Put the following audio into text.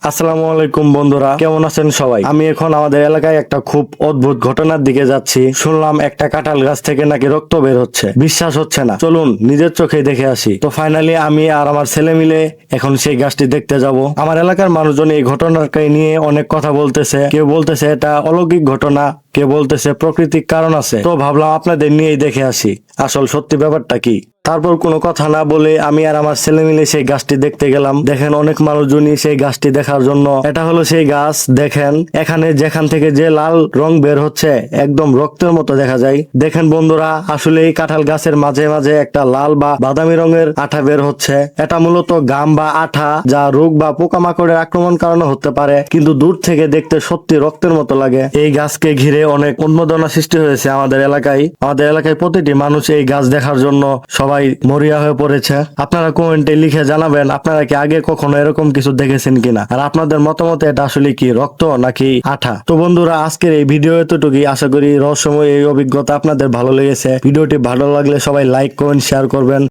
আসসালামু আলাইকুম বন্ধুরা, কেমন আছেন সবাই? আমি এখন আমাদের এলাকায় একটা খুব অদ্ভুত ঘটনার দিকে যাচ্ছি। শুনলাম একটা কাঁঠাল গাছ থেকে নাকি রক্ত বের হচ্ছে। বিশ্বাস হচ্ছে না, চলুন নিজের চোখে দেখে আসি। তো ফাইনালি আমি আর আমার ছেলে মিলে এখন সেই গাছটি দেখতে যাব। আমার এলাকার মানুষজন এই ঘটনাকে নিয়ে অনেক কথা বলতেছে। কেউ বলতেছে এটা অলৌকিক ঘটনা, কেউ বলতেছে প্রাকৃতিক কারণ আছে। তো ভাবলাম আপনাদের নিয়েই দেখে আসি আসল সত্যি ব্যাপারটা কি। তারপর কোনো কথা না বলে আমি আর আমার ছেলে মিলে সেই গাছটি দেখতে গেলাম। দেখেন অনেক মানুষজনই সেই গাছটি দেখার জন্য। এটা হলো সেই গাছ। দেখেন এখানে যেখান থেকে যে লাল রং বের হচ্ছে একদম রক্তের মতো দেখা যায়। দেখেন বন্ধুরা, আসলে এই কাঁঠাল গাছের মাঝে মাঝে একটা লাল বা বাদামি রঙের আঠা বের হচ্ছে। এটা মূলত গাম বা আঠা, যা রোগ বা পোকামাকড়ের আক্রমণ কারণে হতে পারে, কিন্তু দূর থেকে দেখতে সত্যি রক্তের মতো লাগে। এই গাছকে ঘিরে অনেক উন্মাদনা সৃষ্টি হয়েছে আমাদের এলাকায়। আমাদের এলাকায় প্রতিটি মানুষ এই গাছ দেখার জন্য সবাই মরিয়া হয়ে পড়েছে। আপনারা কমেন্টে লিখে জানাবেন আপনারা কি আগে কখনো এরকম কিছু দেখেছেন কিনা, আর আপনাদের মতামতে এটা আসলে কি রক্ত নাকি আঠা। তো বন্ধুরা, আজকের এই ভিডিও এতটুকুই। আশা করি রহস্যময় এই অভিজ্ঞতা আপনাদের ভালো লেগেছে। ভিডিওটি ভালো লাগলে সবাই লাইক কমেন্ট শেয়ার করবেন।